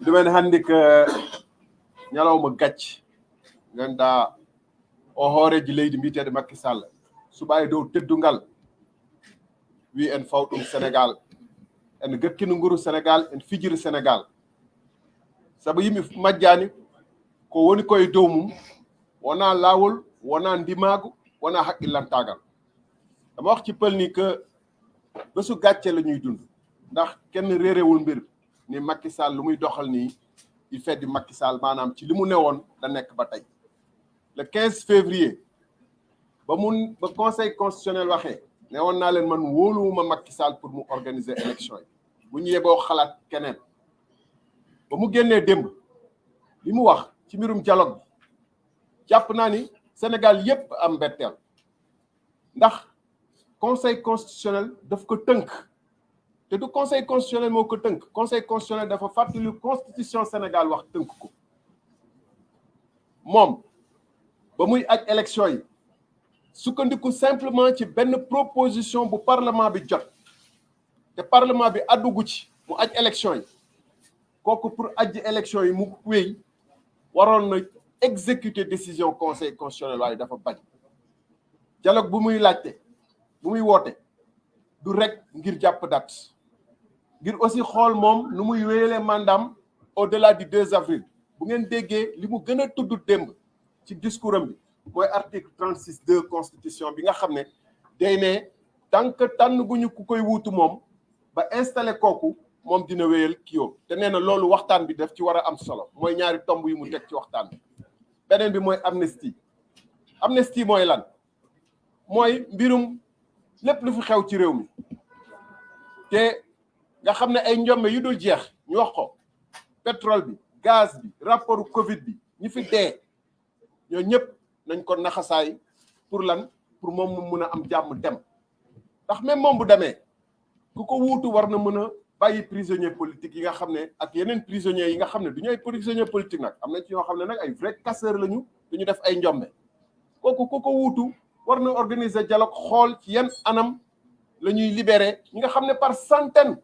ɗumen hannde ko ñalawma gacce ganduɗa o hooreji leydi mbiyeteɗo Macky Sall suɓa e dow teddungal wi en faw ɗum Sénégal en gakkino nguru Sénégal en fijiri Sénégal saabu yimɓe majjani ko woni koye dow mum wona laawol wona ndimagu wona haqqillantagal dama wax ci pël ni que bésu gàcce la ñuy dund ndax kenn réerewul mbir ni Macky Sall lu muy doxal nii il fait du Macky Sall maanaam ci li mu newoon da nekk ba tey le 15 février ba conseil constitutionnel waxee ne woon naa leen man wóoluwuma Macky Sall pour mu organiser élection yi bu ñu yeboo xalaat keneen ba mu génnee démb li mu wax ci mbirum dialogue bi jàpp naa ni Sénégal yépp am mbetteel ndax conseil constitutionnel daf ko tënk te du conseil constitutionnel moo ko tënk conseil constitutionnel dafa fàttali constitution Sénégal wax tënk ko moom ba muy aj élection yi sukkandiku simplement ci benn proposition bu parlement bi jot te parlement bi àddugu ci mu aj élection yi kooku pour ajji élection yi mu wéy waroon na exécuter décision conseil constitutionnel waaye dafa bañ dialogue bu muy laajte bu muy woote du rek ngir jàpp date ngir aussi xool moom nu muy wéyalee mandaam au-delà du 2 avril bu ngeen déggee li mu gën a tudd démb ci discours am bi mooy article 36(2) constitution bi nga xam ne day ne tant que tànn bu ñu ku koy wuutu moom ba installé kooku moom dina wéyal kii yow te nee na loolu waxtaan bi daf ci war a am solo mooy ñaari tomb yu mu teg ci waxtaan bi beneen bi mooy amnistie mooy lan mooy mbirum lépp lu fi xew ci réew mi te nga xam ne ay njombe yu dul jeex ñu wax ko pétrole bi gaz bi rapport Covid bi ñi fi dee ñoo ñëpp nañ ko naxasaay pour lan pour moom mu mun a am jàmm dem ndax même moom bu demee ku ko wuutu war na mën a bàyyi prisonnier politique yi nga xam ne ak yeneen prisonniers yi nga xam ne du ñu ay prisonnier politique nag am na ci ñoo xam ne nag ay vrai casseur lañu duñu def ay njombe kooku ku ko wuutu war na organiser dialogue xool ci yan anam la ñuy libérer ñi nga xam ne par centaine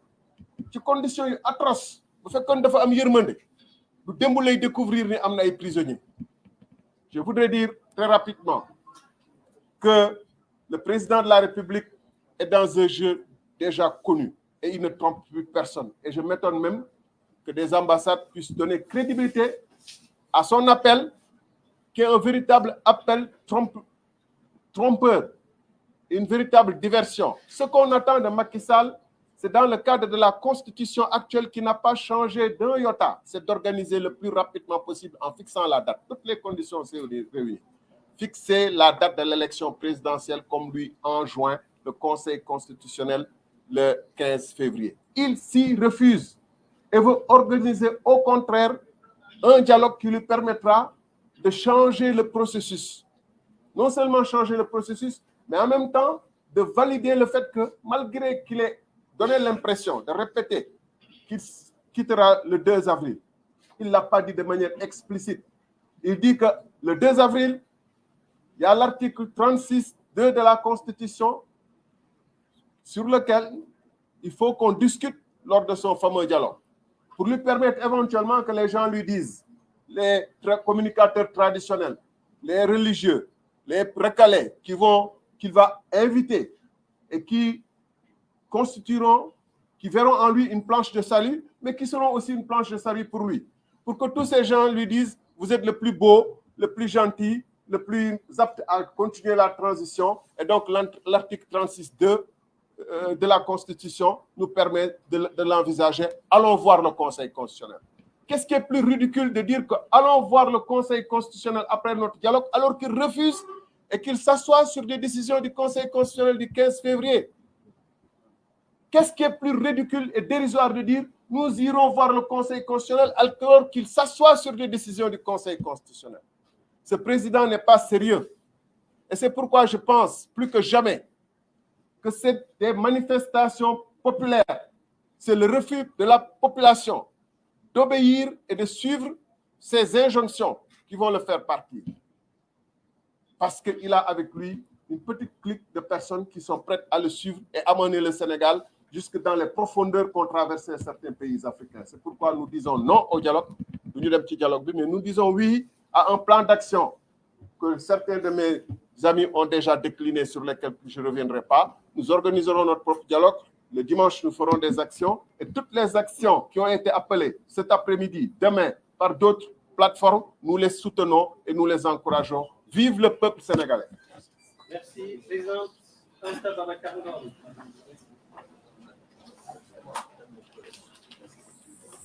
ci conditions yu atroce bu fekkoon dafa am yërmande du démb lay découvrir ni am na ay prisonniers je voudrais dire très rapidement que le président de la République est dans un jeu déjà connu et il ne trompe plus personne et je m'étonne même que des ambassades puissent donner crédibilité à son appel qui est un véritable appel trompeur, une véritable diversion. Ce qu'on attend de Macky Sall, c'est dans le cadre de la constitution actuelle qui n'a pas changé d'un iota, c'est d'organiser le plus rapidement possible en fixant la date. Toutes les conditions sont réunies. Fixer la date de l'élection présidentielle comme lui enjoint le Conseil constitutionnel le 15 février. Il s'y refuse et veut organiser au contraire un dialogue qui lui permettra de changer le processus. Non seulement changer le processus, mais en même temps de valider le fait que malgré qu'il ait donné l'impression de répéter qu'il quittera le 2 avril, il ne l'a pas dit de manière explicite. Il dit que le 2 avril, il y a l'article 36(2) de la Constitution sur lequel il faut qu'on discute lors de son fameux dialogue pour lui permettre éventuellement que les gens lui disent, les communicateurs traditionnels, les religieux, les recalés qu'il va inviter et qui verront en lui une planche de salut, mais qui seront aussi une planche de salut pour lui. Pour que tous ces gens lui disent, vous êtes le plus beau, le plus gentil, le plus apte à continuer la transition. Et donc l'article 36(2) de la Constitution nous permet de l'envisager. Allons voir le Conseil constitutionnel. Qu'est-ce qui est plus ridicule de dire que allons voir le Conseil constitutionnel après notre dialogue alors qu'il refuse et qu'il s'assoit sur des décisions du Conseil constitutionnel du 15 février? Qu'est-ce qui est plus ridicule et dérisoire de dire nous irons voir le Conseil constitutionnel alors qu'il s'assoit sur des décisions du Conseil constitutionnel? Ce président n'est pas sérieux. Et c'est pourquoi je pense plus que jamais que c'est des manifestations populaires. C'est le refus de la population d'obéir et de suivre ces injonctions qui vont le faire partir. Parce qu'il a avec lui une petite clique de personnes qui sont prêtes à le suivre et amener le Sénégal jusque dans les profondeurs qu'ont traversé certains pays africains. C'est pourquoi nous disons non au dialogue, mais nous disons oui à un plan d'action que certains de mes amis ont déjà décliné, sur lesquels je ne reviendrai pas. Nous organiserons notre propre dialogue. Le dimanche, nous ferons des actions. Et toutes les actions qui ont été appelées cet après-midi, demain, par d'autres plateformes, nous les soutenons et nous les encourageons. Vive le peuple sénégalais. Merci. Président,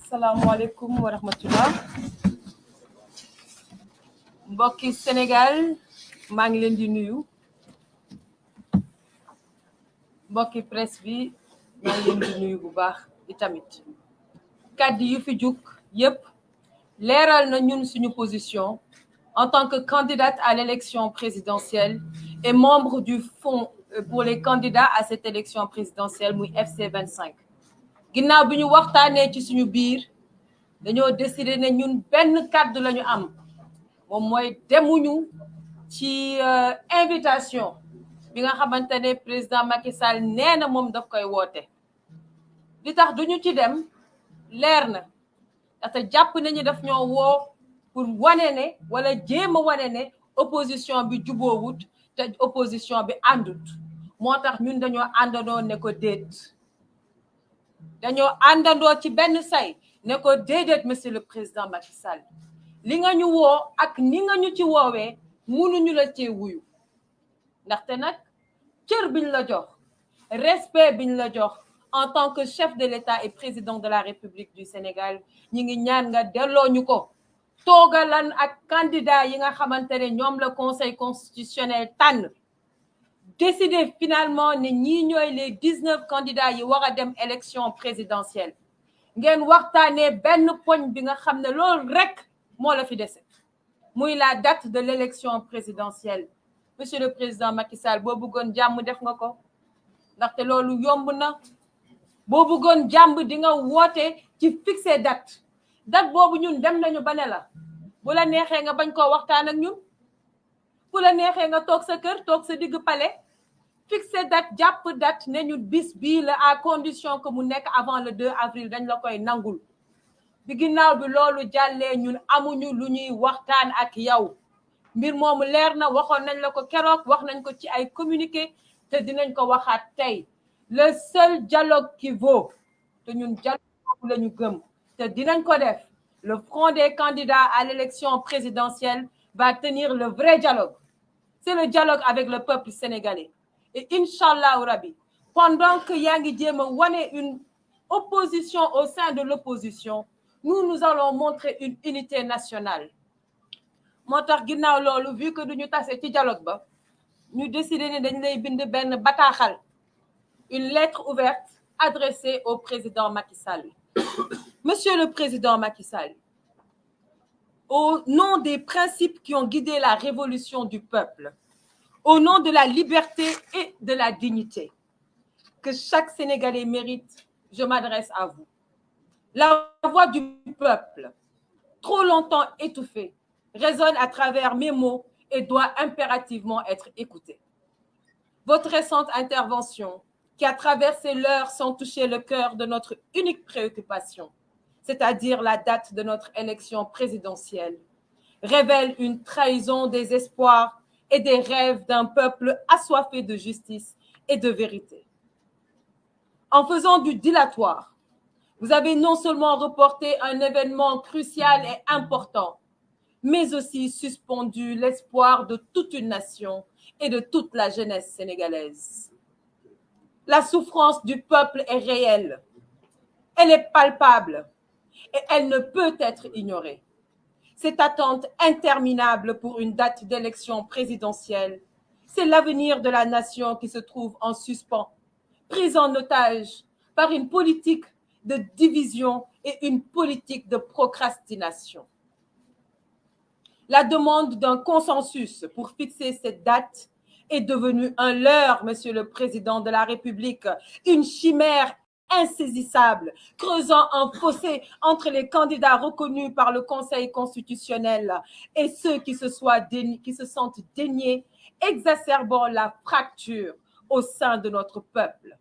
Assalamu alaikum wa rahmatullah. Mbokki Sénégal, maa ngi leen di nuyu. Mbokki presse bi, maa ngi leen di nuyu bu baax itamit. Kàddu yu fi juk yépp leeral na ñun suñu position en tant que candidate à l'élection présidentielle et membre du fonds pour les candidats à cette élection présidentielle muy FC25. Ginnaaw bi ñu waxtaanee ci suñu biir dañoo décider ne ñun benn kàddu lañu am moom mooy demuñu ci invitation bi nga xamante ne président Macky Sall nee na moom daf koy woote. Li tax duñu ci dem leer na ndaxte jàpp nañu daf ñoo woo pour wane ne wala jéem a wane ne opposition bi juboowut te opposition bi àndut moo tax ñun dañoo àndandoo ne ko déet. Dañoo àndandoo ci benn say ne ko déedéet monsieur le président Macky Sall li nga ñu woo ak ni nga ñu ci woowee mënuñu la cee wuyu ndaxte nag cër biñ la jox respect biñ la jox en tant que chef de l'État et président de la République du Sénégal ñi ngi ñaan nga delloo ñu ko toogalan ak candidat yi nga xamante ne ñoom la conseil constitutionnel tànn décider finalement ne ñii ñooy les 19 candidats yi war a dem élection présidentielle ngeen waxtaanee benn poñ bi nga xam ne loolu rek moo la fi dese muy la date de l'élection présidentielle. Monsieur le président Macky Sall boo bëggoon jàmm def nga ko ndaxte loolu yomb na boo bëggoon jàmm di nga woote ci fixé date boobu ñun dem nañu ba ne la bu la neexee nga bañ koo waxtaan ak ñun bu la neexee nga toog sa kër toog sa digg palais fixé date jàpp date ne ñu bis bii la à condition que mu nekk avant le 2 avril dañ la koy nangul bi ginnaaw bi loolu jàllee ñun amuñu lu ñuy waxtaan ak yow mbir moomu leer na waxoon nañ la ko keroog wax nañ ko ci ay communiqué te dinañ ko waxaat tey le seul dialogue qui vaut te ñun dialogue boobu la ñu gëm te dinañ ko def le front des candidats à l'élection présidentielle va tenir le vrai dialogue. C'est le dialogue avec le peuple sénégalais. Et Inch'Allah Rabbi, pendant que yaa ngi jéem a wane une opposition au sein de l'opposition, nous allons montrer une unité nationale. Moo tax ginnaaw loolu vu que duñu tase ci dialogue ba ñu décidé ne dañ lay bind benn bataaxal une lettre ouverte adressée au président Macky Sall. Monsieur le président Macky Sall, au nom des principes qui ont guidé la révolution du peuple, au nom de la liberté et de la dignité que chaque Sénégalais mérite, je m'adresse à vous. La voix du peuple, trop longtemps étouffée, résonne à travers mes mots et doit impérativement être écoutée. Votre récente intervention, qui a traversé l'heure sans toucher le cœur de notre unique préoccupation, c'est-à-dire la date de notre élection présidentielle, révèle une trahison des espoirs et des rêves d'un peuple assoiffé de justice et de vérité. En faisant du dilatoire, vous avez non seulement reporté un événement crucial et important, mais aussi suspendu l'espoir de toute une nation et de toute la jeunesse sénégalaise. La souffrance du peuple est réelle, elle est palpable et elle ne peut être ignorée. Cette attente interminable pour une date d'élection présidentielle, c'est l'avenir de la nation qui se trouve en suspens, prise en otage par une politique de division et une politique de procrastination. La demande d'un consensus pour fixer cette date est devenue un leurre, Monsieur le Président de la République, une chimère insaisissable, creusant un fossé entre les candidats reconnus par le Conseil constitutionnel et ceux qui se sentent déniés, exacerbant la fracture au sein de notre peuple.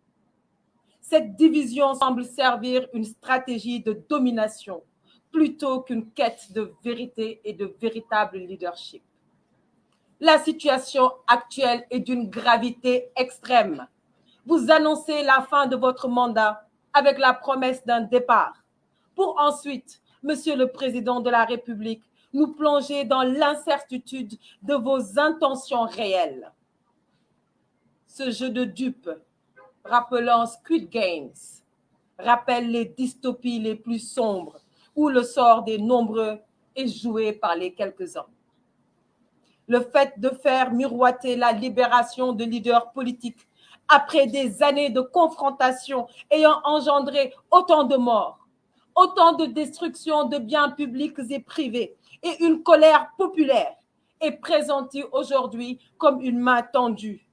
Cette division semble servir une stratégie de domination plutôt qu'une quête de vérité et de véritable leadership. La situation actuelle est d'une gravité extrême. Vous annoncez la fin de votre mandat avec la promesse d'un départ, pour ensuite, Monsieur le Président de la République, nous plonger dans l'incertitude de vos intentions réelles. Ce jeu de dupes, rappelant Squid Games, rappelle les dystopies les plus sombres où le sort des nombreux est joué par les quelques-uns. Le fait de faire miroiter la libération de leaders politiques après des années de confrontation ayant engendré autant de morts, autant de destruction de biens publics et privés et une colère populaire est présentée aujourd'hui comme une main tendue.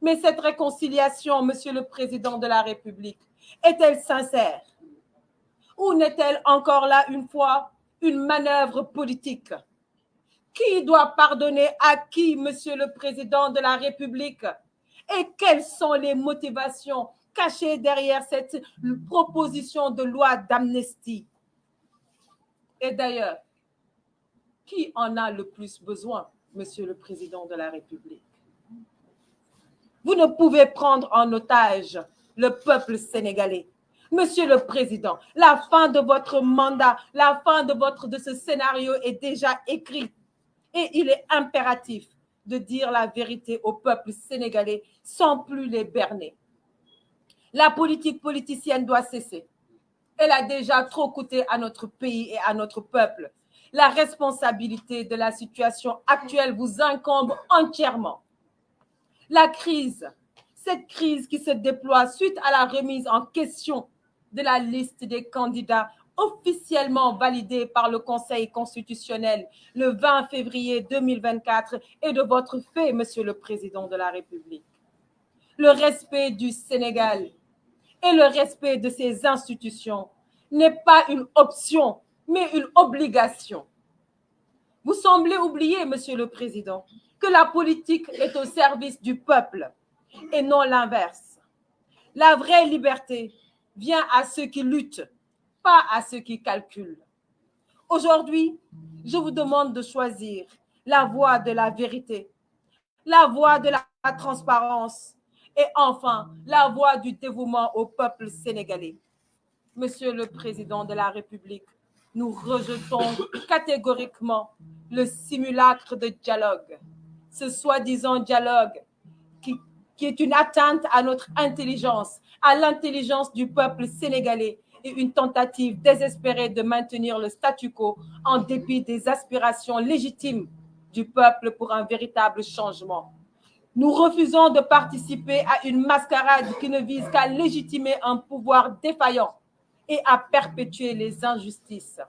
Mais cette réconciliation, Monsieur le Président de la République, est-elle sincère? Ou n'est-elle encore là une fois une manœuvre politique? Qui doit pardonner à qui, Monsieur le Président de la République? Et quelles sont les motivations cachées derrière cette proposition de loi d'amnistie? Et d'ailleurs, qui en a le plus besoin, Monsieur le Président de la République? Vous ne pouvez prendre en otage le peuple sénégalais. Monsieur le Président, la fin de votre mandat, la fin de ce scénario est déjà écrite. Et il est impératif de dire la vérité au peuple sénégalais sans plus les berner. La politique politicienne doit cesser. Elle a déjà trop coûté à notre pays et à notre peuple. La responsabilité de la situation actuelle vous incombe entièrement. La crise, cette crise qui se déploie suite à la remise en question de la liste des candidats officiellement validée par le Conseil constitutionnel le 20 février 2024 est de votre fait, Monsieur le Président de la République. Le respect du Sénégal et le respect de ses institutions n'est pas une option, mais une obligation. Vous semblez oublier, Monsieur le Président, que la politique est au service du peuple et non l'inverse. La vraie liberté vient à ceux qui luttent, pas à ceux qui calculent. Aujourd'hui, je vous demande de choisir la voie de la vérité, la voie de la transparence et enfin la voie du dévouement au peuple sénégalais. Monsieur le Président de la République, nous rejetons catégoriquement le simulacre de dialogue, ce soi-disant dialogue qui est une atteinte à notre intelligence, à l'intelligence du peuple sénégalais et une tentative désespérée de maintenir le statu quo en dépit des aspirations légitimes du peuple pour un véritable changement. Nous refusons de participer à une mascarade qui ne vise qu'à légitimer un pouvoir défaillant et à perpétuer les injustices.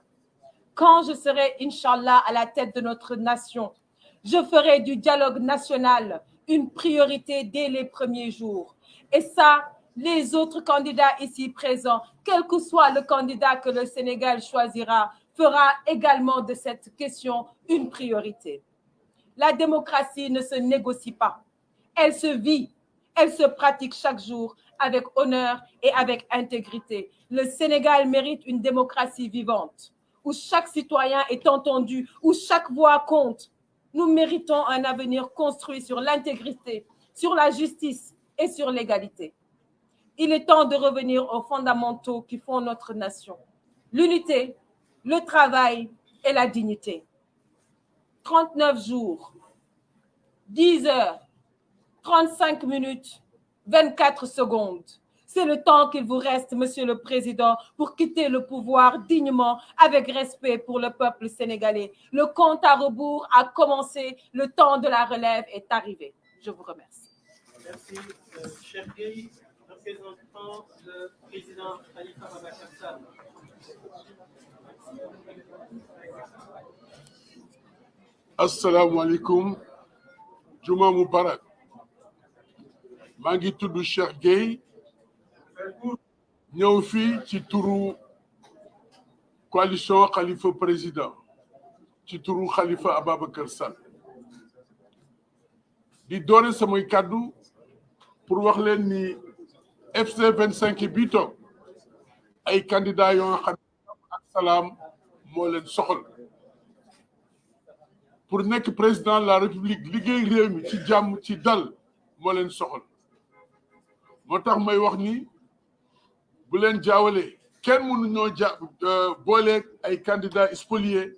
Quand je serai, Inch'Allah, à la tête de notre nation, je ferai du dialogue national une priorité dès les premiers jours. Et ça, les autres candidats ici présents, quel que soit le candidat que le Sénégal choisira, fera également de cette question une priorité. La démocratie ne se négocie pas. Elle se vit, elle se pratique chaque jour avec honneur et avec intégrité. Le Sénégal mérite une démocratie vivante, où chaque citoyen est entendu, où chaque voix compte. Nous méritons un avenir construit sur l'intégrité, sur la justice et sur l'égalité. Il est temps de revenir aux fondamentaux qui font notre nation. L'unité, le travail et la dignité. 39 jours, 10 heures, 35 minutes, 24 secondes. C'est le temps qu'il vous reste, Monsieur le Président, pour quitter le pouvoir dignement, avec respect pour le peuple sénégalais. Le compte à rebours a commencé, le temps de la relève est arrivé. Je vous remercie. Merci. Cheikh Gueye, représentant le président Khalifa Ababacar Sall. Assalamu alaikum. Juma Mubarak. maa ngi tudd Cheikh Gueye ñëw fii ci turu coalition Khalifa président ci turu Khalifa Ababacar Sall di doore samay kàddu pour wax leen ni FC 25 bii toog ay candidats yoo xam ak salaam moo leen soxal pour nekk président de la république liggéey réew mi ci jàmm ci dal moo leen soxal moo tax may wax ni bu leen jaawalee kenn mënu ñoo booleeg ay candidats spoliés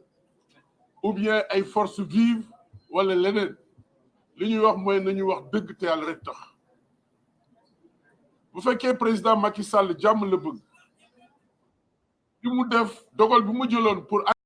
ou bien ay forces vives wala leneen li ñuy wax mooy nañu wax dëgg te yàlla rek tax bu fekkee président Macky Sall jàmm la bëgg bi mu def dogal bi mu jëloon pour